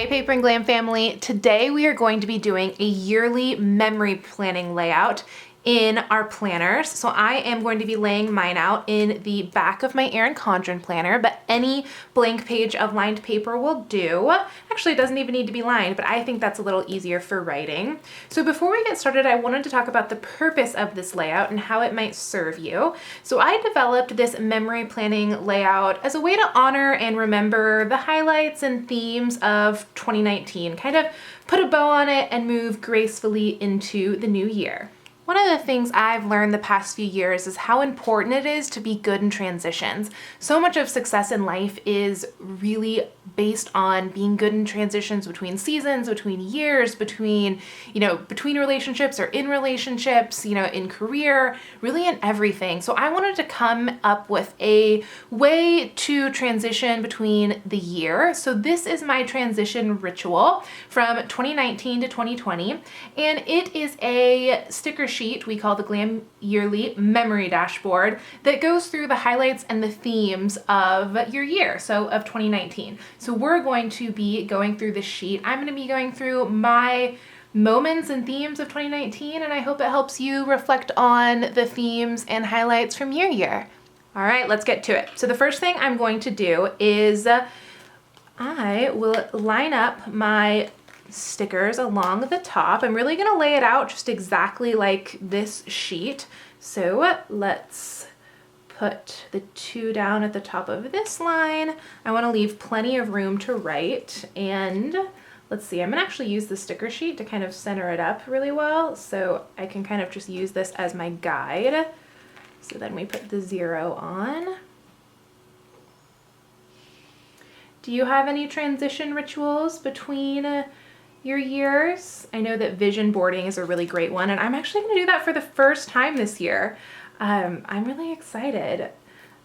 Hey Paper and Glam family, today we are going to be doing a yearly memory planning layout in our planners. So I am going to be laying mine out in the back of my Erin Condren planner, but any blank page of lined paper will do. Actually, it doesn't even need to be lined, but I think that's a little easier for writing. So before we get started, I wanted to talk about the purpose of this layout and how it might serve you. So I developed this memory planning layout as a way to honor and remember the highlights and themes of 2019, kind of put a bow on it and move gracefully into the new year. One of the things I've learned the past few years is how important it is to be good in transitions. So much of success in life is really based on being good in transitions between seasons, between years, between relationships or in relationships, in career, really in everything. So I wanted to come up with a way to transition between the year. So this is my transition ritual from 2019 to 2020, and it is a sticker sheet we call the Glam Yearly Memory Dashboard that goes through the highlights and the themes of your year, so of 2019. So we're going to be going through this sheet. I'm going to be going through my moments and themes of 2019, and I hope it helps you reflect on the themes and highlights from your year. All right, let's get to it. So the first thing I'm going to do is I will line up my stickers along the top. I'm really going to lay it out just exactly like this sheet. So let's put the two down at the top of this line. I want to leave plenty of room to write, and let's see, I'm going to actually use the sticker sheet to kind of center it up really well, so I can kind of just use this as my guide. So then we put the 0 on. Do you have any transition rituals between your years? I know that vision boarding is a really great one, and I'm actually going to do that for the first time this year. I'm really excited.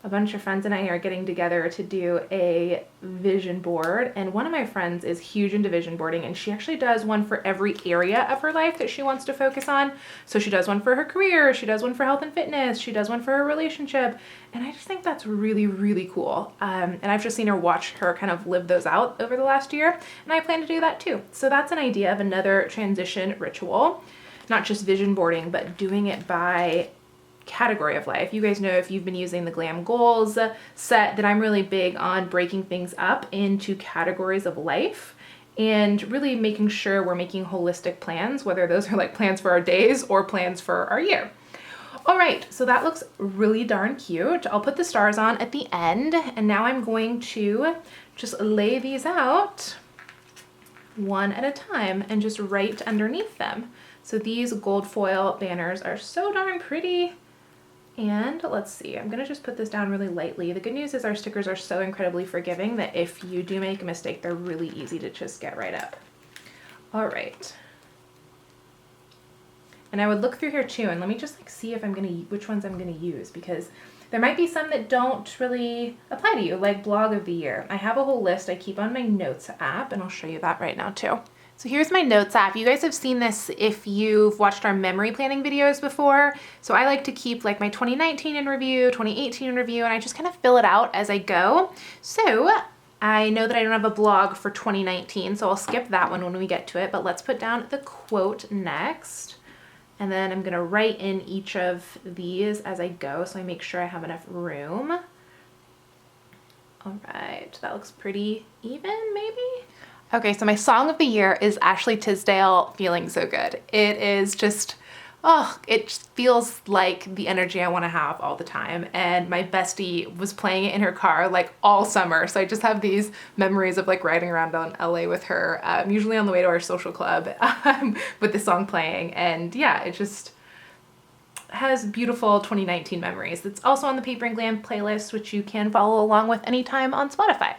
A bunch of friends and I are getting together to do a vision board, and one of my friends is huge into vision boarding, and she actually does one for every area of her life that she wants to focus on. So she does one for her career, she does one for health and fitness, she does one for her relationship, and I just think that's really, really cool. And I've just seen her watch her kind of live those out over the last year, and I plan to do that too. So that's an idea of another transition ritual, not just vision boarding, but doing it by category of life. You guys know, if you've been using the Glam Goals set, that I'm really big on breaking things up into categories of life and really making sure we're making holistic plans, whether those are like plans for our days or plans for our year. All right, so that looks really darn cute. I'll put the stars on at the end, and now I'm going to just lay these out one at a time and just write underneath them. So these gold foil banners are so darn pretty. And let's see, I'm gonna just put this down really lightly. The good news is our stickers are so incredibly forgiving that if you do make a mistake, they're really easy to just get right up. All right. And I would look through here too, and let me just see if which ones I'm gonna use, because there might be some that don't really apply to you, like blog of the year. I have a whole list I keep on my notes app, and I'll show you that right now too. So here's my notes app. You guys have seen this if you've watched our memory planning videos before. So I like to keep like my 2019 in review, 2018 in review, and I just kind of fill it out as I go. So I know that I don't have a blog for 2019, so I'll skip that one when we get to it, but let's put down the quote next. And then I'm gonna write in each of these as I go, so I make sure I have enough room. All right, that looks pretty even, maybe? Okay, so my song of the year is Ashley Tisdale, Feeling So Good. It is just, it just feels like the energy I want to have all the time. And my bestie was playing it in her car like all summer. So I just have these memories of like riding around on LA with her, usually on the way to our social club with the song playing. And yeah, it just has beautiful 2019 memories. It's also on the Paper and Glam playlist, which you can follow along with anytime on Spotify.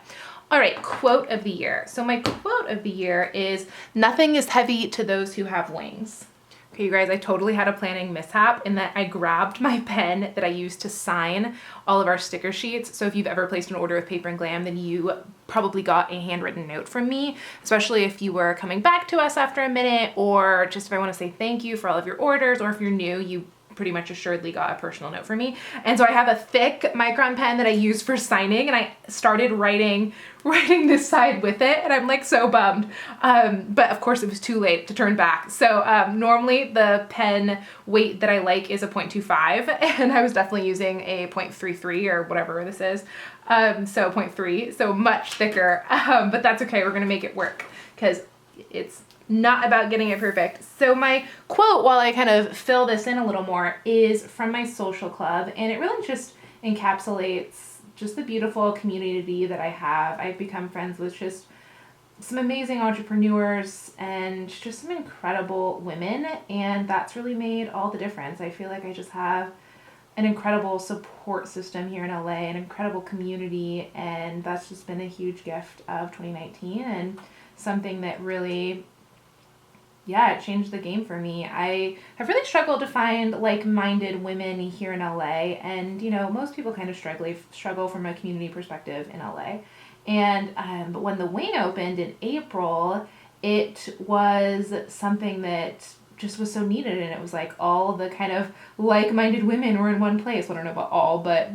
All right, quote of the year. So my quote of the year is, "Nothing is heavy to those who have wings." Okay, you guys, I totally had a planning mishap in that I grabbed my pen that I used to sign all of our sticker sheets. So if you've ever placed an order with Paper and Glam, then you probably got a handwritten note from me, especially if you were coming back to us after a minute, or just if I want to say thank you for all of your orders, or if you're new, you pretty much assuredly got a personal note for me. And so I have a thick micron pen that I use for signing, and I started writing this side with it, and I'm like so bummed. But of course it was too late to turn back. So normally the pen weight that I like is a 0.25, and I was definitely using a 0.33 or whatever this is. So 0.3, so much thicker, but that's okay. We're gonna make it work because it's not about getting it perfect. So my quote, while I kind of fill this in a little more, is from my social club, and it really just encapsulates just the beautiful community that I have. I've become friends with just some amazing entrepreneurs and just some incredible women, and that's really made all the difference. I feel like I just have an incredible support system here in LA, an incredible community, and that's just been a huge gift of 2019 and something that really, it changed the game for me. I have really struggled to find like-minded women here in LA, and most people kind of struggle from a community perspective in LA. And but when the wing opened in April, it was something that just was so needed, and it was like all the kind of like-minded women were in one place. I don't know about all, but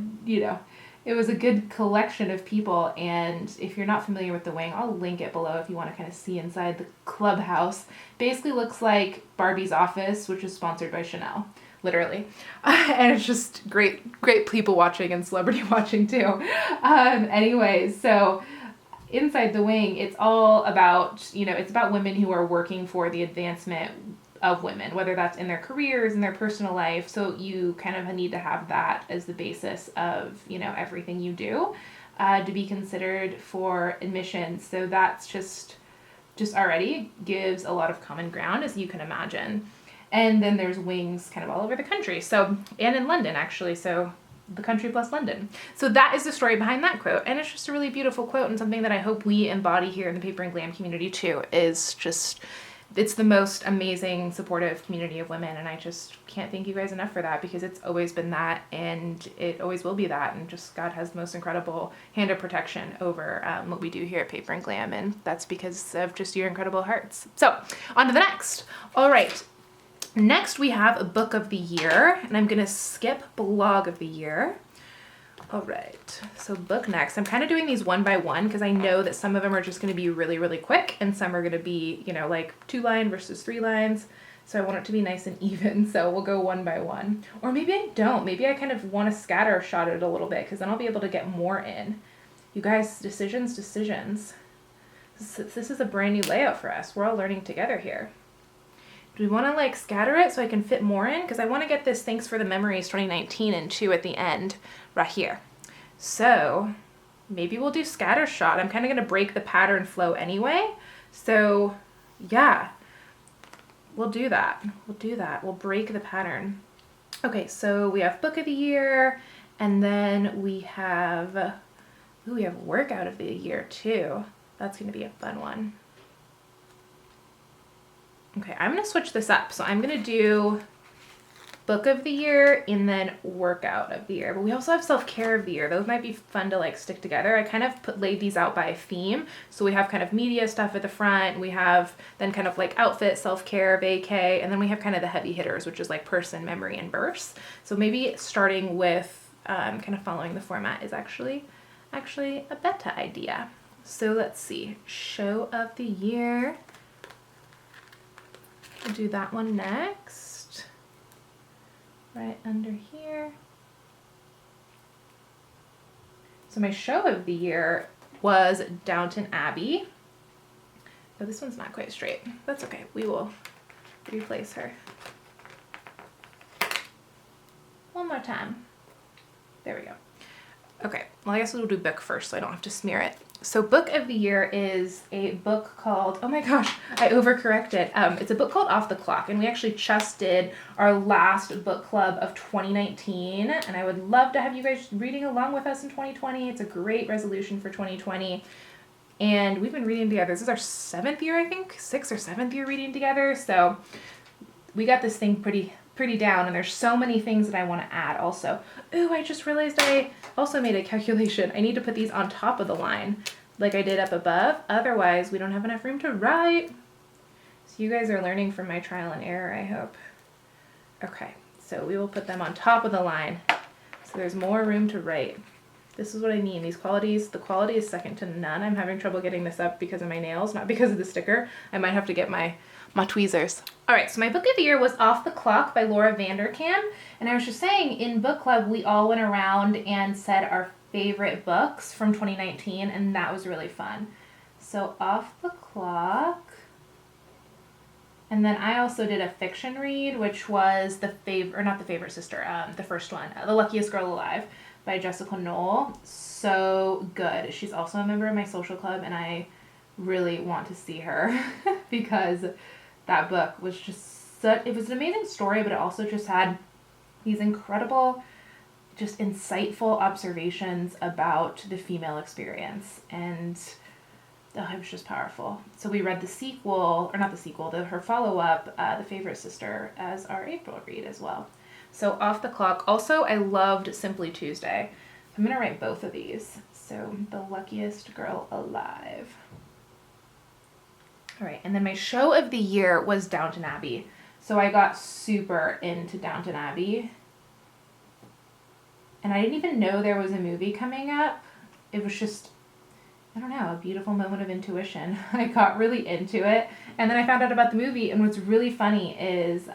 it was a good collection of people. And if you're not familiar with the wing, I'll link it below if you want to kind of see inside the clubhouse. Basically looks like Barbie's office, which is sponsored by Chanel, literally. And it's just great people watching and celebrity watching too. Anyways, so inside the wing, it's all about, it's about women who are working for the advancement of women, whether that's in their careers, in their personal life. So you kind of need to have that as the basis of, everything you do to be considered for admission. So that's just already gives a lot of common ground, as you can imagine. And then there's wings kind of all over the country. So, and in London actually. So the country plus London. So that is the story behind that quote. And it's just a really beautiful quote, and something that I hope we embody here in the Paper and Glam community too, is just, it's the most amazing, supportive community of women, and I just can't thank you guys enough for that, because it's always been that, and it always will be that, and just God has the most incredible hand of protection over what we do here at Paper and Glam, and that's because of just your incredible hearts. So, on to the next. All right. Next, we have a book of the year, and I'm going to skip blog of the year. All right, so book next. I'm kind of doing these one by one because I know that some of them are just going to be really, really quick, and some are going to be, like 2-line versus 3 lines. So I want it to be nice and even, so we'll go one by one. Or maybe I don't. Maybe I kind of want to scatter shot it a little bit, because then I'll be able to get more in. You guys, decisions. This is a brand new layout for us. We're all learning together here. Do we want to scatter it so I can fit more in? Because I want to get this Thanks for the Memories 2019 in too at the end right here. So maybe we'll do scatter shot. I'm kind of going to break the pattern flow anyway. So yeah, we'll do that. We'll break the pattern. Okay, so we have book of the year, and then we have workout of the year too. That's going to be a fun one. Okay, I'm going to switch this up. So I'm going to do book of the year and then workout of the year. But we also have self-care of the year. Those might be fun to stick together. I kind of laid these out by theme. So we have kind of media stuff at the front. We have then kind of outfit, self-care, vacay, and then we have kind of the heavy hitters, which is person, memory, and verse. So maybe starting with kind of following the format is actually a better idea. So let's see. Show of the year. We'll do that one next, right under here. So my show of the year was Downton Abbey. Oh, this one's not quite straight. That's okay. We will replace her. One more time. There we go. Okay, well I guess we'll do book first so I don't have to smear it. So book of the year is a book called, oh my gosh, I overcorrected. It's a book called Off the Clock, and we actually just did our last book club of 2019, and I would love to have you guys reading along with us in 2020. It's a great resolution for 2020, and we've been reading together. This is our 7th year, I think, 6th or 7th year reading together, so we got this thing pretty down, and there's so many things that I want to add also. Ooh, I just realized I also made a calculation. I need to put these on top of the line like I did up above. Otherwise, we don't have enough room to write. So you guys are learning from my trial and error, I hope. Okay, So we will put them on top of the line so there's more room to write. This is what I mean. The quality is second to none. I'm having trouble getting this up because of my nails, not because of the sticker. I might have to get my tweezers. All right, so my book of the year was Off the Clock by Laura Vanderkam. And I was just saying, in book club, we all went around and said our favorite books from 2019, and that was really fun. So Off the Clock. And then I also did a fiction read, which was the first one, The Luckiest Girl Alive by Jessica Knoll. So good. She's also a member of my social club, and I really want to see her because that book was just it was an amazing story, but it also just had these incredible, just insightful observations about the female experience, and it was just powerful. So we read her follow-up, The Favorite Sister, as our April read as well. So Off the Clock. Also, I loved Simply Tuesday. I'm going to write both of these. So The Luckiest Girl Alive. All right, and then my show of the year was Downton Abbey. So I got super into Downton Abbey. And I didn't even know there was a movie coming up. It was just, I don't know, a beautiful moment of intuition. I got really into it. And then I found out about the movie, and what's really funny is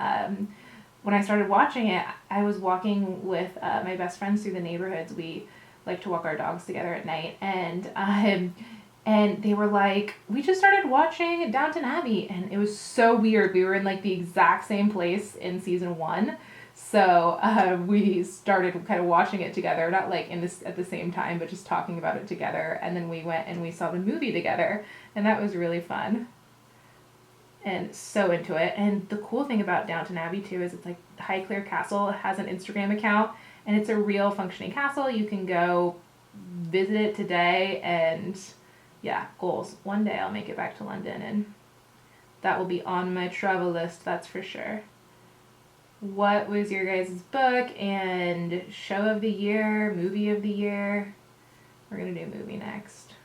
when I started watching it, I was walking with my best friends through the neighborhoods. We like to walk our dogs together at night, and they were like, we just started watching Downton Abbey, and it was so weird. We were in like the exact same place in season 1. So we started kind of watching it together, not like at the same time, but just talking about it together. And then we went and we saw the movie together, and that was really fun. And so into it. And the cool thing about Downton Abbey too is it's like Highclere Castle has an Instagram account, and it's a real functioning castle. You can go visit it today, and yeah, goals. One day I'll make it back to London, and that will be on my travel list, that's for sure. What was your guys' book and show of the year, movie of the year? We're going to do movie next.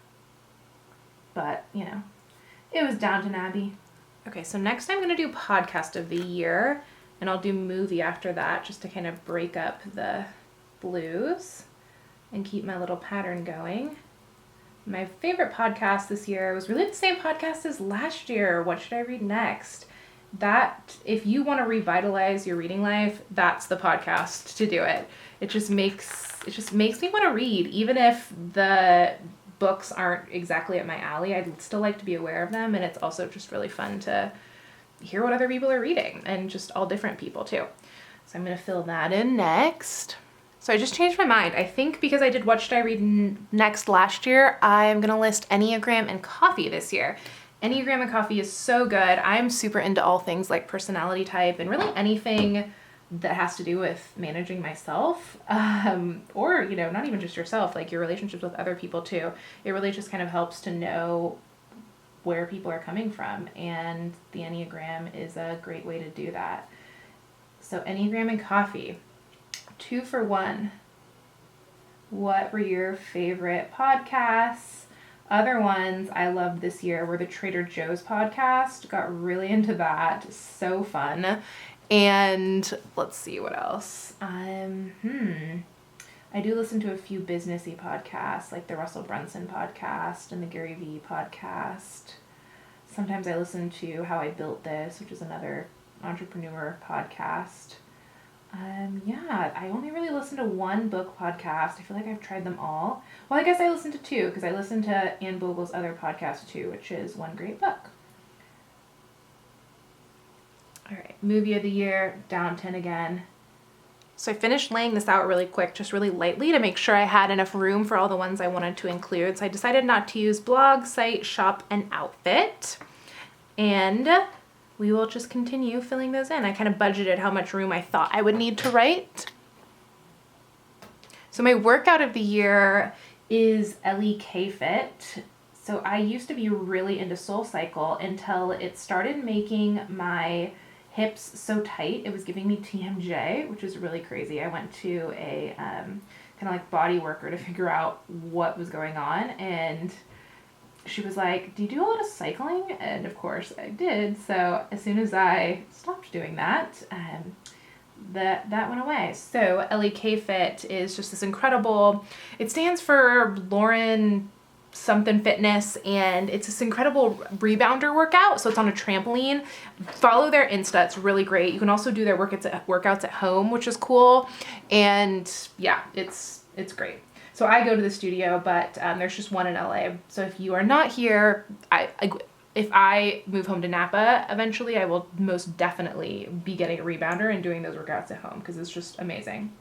But, it was Downton Abbey. Okay, so next I'm going to do podcast of the year, and I'll do movie after that just to kind of break up the blues and keep my little pattern going. My favorite podcast this year was really the same podcast as last year. What should I read next? That, if you want to revitalize your reading life, that's the podcast to do it. It just makes me want to read, even if the books aren't exactly up my alley. I'd still like to be aware of them, and it's also just really fun to hear what other people are reading, and just all different people too. So I'm going to fill that in next. So I just changed my mind. I think because I did What Should I Read Next last year, I'm going to list Enneagram and coffee this year. Enneagram and coffee is so good. I'm super into all things like personality type and really anything that has to do with managing myself, or, not even just yourself, like your relationships with other people too. It really just kind of helps to know where people are coming from, and the Enneagram is a great way to do that. So Enneagram and coffee. 2 for 1. What were your favorite podcasts? Other ones I loved this year were the Trader Joe's podcast. Got really into that. So fun. And let's see what else. I do listen to a few businessy podcasts, like the Russell Brunson podcast and the Gary Vee podcast. Sometimes I listen to How I Built This, which is another entrepreneur podcast. I only really listen to one book podcast. I feel like I've tried them all. Well, I guess I listened to 2, because I listened to Anne Vogel's other podcast too, which is One Great Book. All right, movie of the year, Downton again. So I finished laying this out really quick, just really lightly, to make sure I had enough room for all the ones I wanted to include. So I decided not to use blog, site, shop, and outfit. And we will just continue filling those in. I kind of budgeted how much room I thought I would need to write. So my workout of the year is LEK Fit. So I used to be really into SoulCycle until it started making my hips so tight. It was giving me TMJ, which was really crazy. I went to a kind of like body worker to figure out what was going on, and she was like, do you do a lot of cycling? And of course I did. So as soon as I stopped doing that, that went away. So LEK Fit is just this incredible, it stands for Lauren something fitness, and it's this incredible rebounder workout. So it's on a trampoline. Follow their Insta, it's really great. You can also do their workouts at home, which is cool. And yeah, it's great. So I go to the studio, but there's just one in LA. So if you are not here, if I move home to Napa eventually, I will most definitely be getting a rebounder and doing those workouts at home because it's just amazing.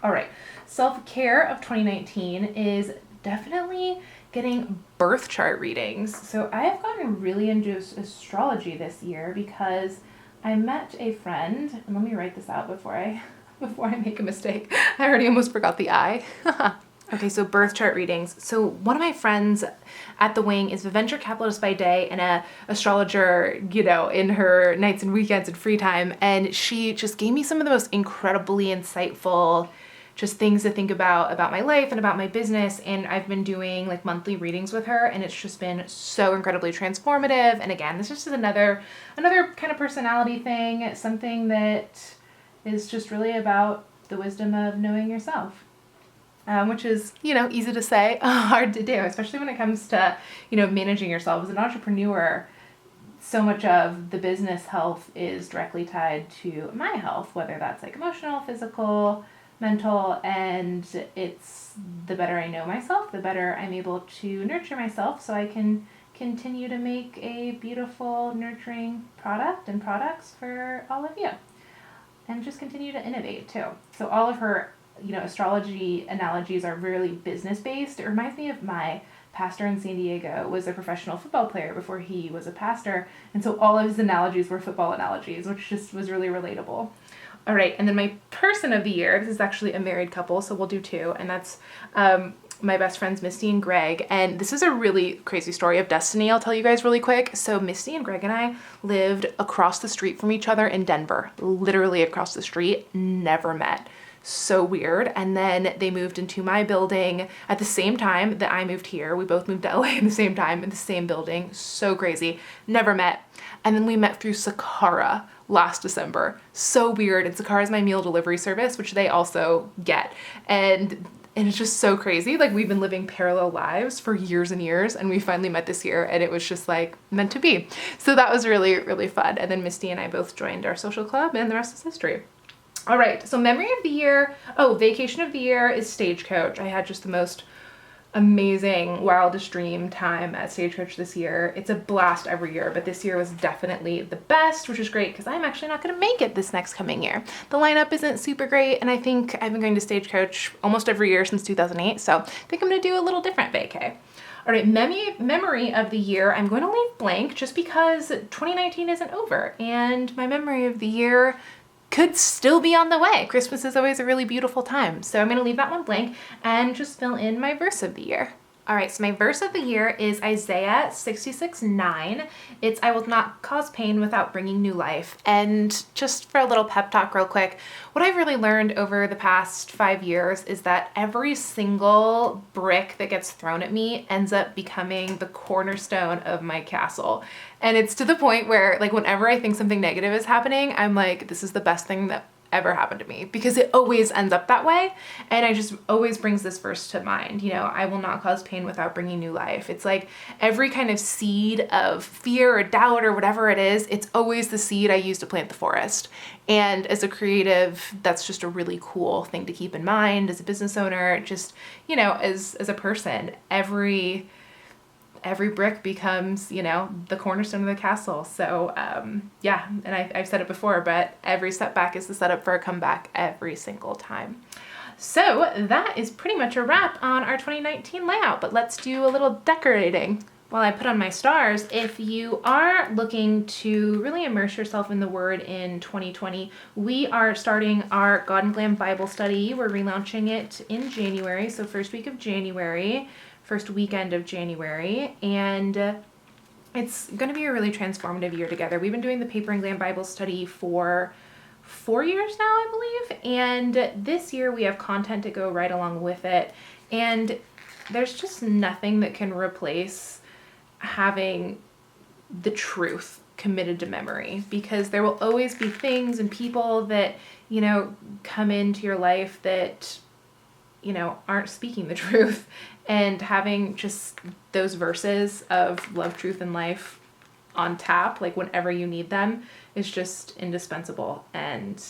All right, self-care of 2019 is definitely getting birth chart readings. So I have gotten really into astrology this year because I met a friend, and let me write this out before I make a mistake. I already almost forgot the I. Okay, so birth chart readings. So one of my friends at the wing is a venture capitalist by day and a astrologer, you know, in her nights and weekends and free time. And she just gave me some of the most incredibly insightful just things to think about my life and about my business. And I've been doing like monthly readings with her, and it's just been so incredibly transformative. And again, this is just another kind of personality thing, something that is just really about the wisdom of knowing yourself. Which is, you know, easy to say, hard to do, especially when it comes to, you know, managing yourself. As an entrepreneur, so much of the business health is directly tied to my health, whether that's like emotional, physical, mental, and it's the better I know myself, the better I'm able to nurture myself so I can continue to make a beautiful, nurturing product and products for all of you. And just continue to innovate too. So all of her, you know, astrology analogies are really business based. It reminds me of my pastor in San Diego was a professional football player before he was a pastor. And so all of his analogies were football analogies, which just was really relatable. All right. And then my person of the year, this is actually a married couple, so we'll do two. And that's my best friends, Misty and Greg. And this is a really crazy story of destiny. I'll tell you guys really quick. So Misty and Greg and I lived across the street from each other in Denver, literally across the street, never met. So weird. And then they moved into my building at the same time that I moved here. We both moved to LA at the same time in the same building. So crazy. Never met. And then we met through Sakara last December. So weird. And Sakara is my meal delivery service, which they also get. And it's just so crazy. Like, we've been living parallel lives for years and years, and we finally met this year, and it was just like meant to be. So that was really, really fun. And then Misty and I both joined our social club, and the rest is history. All right, so memory of the year. Oh, vacation of the year is Stagecoach. I had just the most amazing, wildest dream time at Stagecoach this year. It's a blast every year, but this year was definitely the best, which is great because I'm actually not going to make it this next coming year. The lineup isn't super great, and I think I've been going to Stagecoach almost every year since 2008, so I think I'm going to do a little different vacay. All right, memory of the year, I'm going to leave blank just because 2019 isn't over, and my memory of the year could still be on the way. Christmas is always a really beautiful time. So I'm going to leave that one blank and just fill in my verse of the year. All right, so my verse of the year is Isaiah 66:9. It's, I will not cause pain without bringing new life. And just for a little pep talk real quick, what I've really learned over the past 5 years is that every single brick that gets thrown at me ends up becoming the cornerstone of my castle. And it's to the point where, like, whenever I think something negative is happening, I'm like, this is the best thing that ever happened to me, because it always ends up that way. And I just always brings this verse to mind, you know, I will not cause pain without bringing new life. It's like every kind of seed of fear or doubt or whatever it is, it's always the seed I use to plant the forest. And as a creative, that's just a really cool thing to keep in mind as a business owner, just, you know, as a person, every brick becomes, you know, the cornerstone of the castle. So yeah, and I've said it before, but every setback is the setup for a comeback every single time. So that is pretty much a wrap on our 2019 layout, but let's do a little decorating. While I put on my stars, if you are looking to really immerse yourself in the Word in 2020, we are starting our God and Glam Bible study. We're relaunching it in January, so first weekend of January, and it's going to be a really transformative year together. We've been doing the Paper and Glam Bible study for 4 years now, I believe, and this year we have content to go right along with it, and there's just nothing that can replace having the truth committed to memory, because there will always be things and people that, come into your life that, aren't speaking the truth. And having just those verses of love, truth, and life on tap, like whenever you need them, is just indispensable. And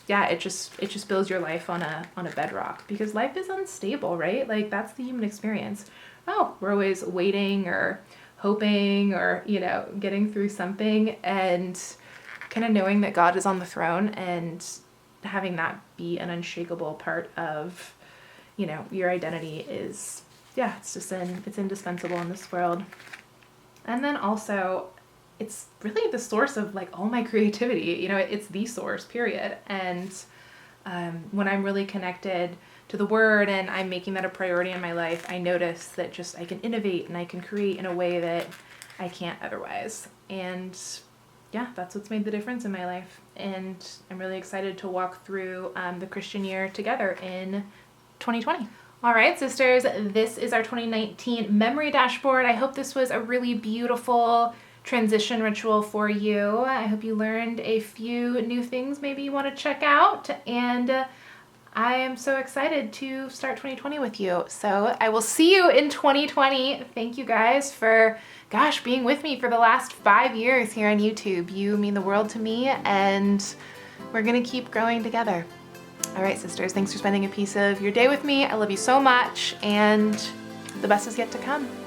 yeah, it just builds your life on a bedrock, because life is unstable, right? Like that's the human experience. Oh, we're always waiting or hoping or, getting through something, and kind of knowing that God is on the throne and having that be an unshakable part of, your identity is, it's indispensable in this world. And then also, it's really the source of like all my creativity. It's the source, period. And when I'm really connected to the Word and I'm making that a priority in my life, I notice that just I can innovate and I can create in a way that I can't otherwise. And yeah, that's what's made the difference in my life. And I'm really excited to walk through the Christian year together in 2020. All right, sisters, this is our 2019 memory dashboard. I hope this was a really beautiful transition ritual for you. I hope you learned a few new things maybe you want to check out. And I am so excited to start 2020 with you. So I will see you in 2020. Thank you guys for, being with me for the last 5 years here on YouTube. You mean the world to me, and we're going to keep growing together. All right, sisters, thanks for spending a piece of your day with me. I love you so much, and the best is yet to come.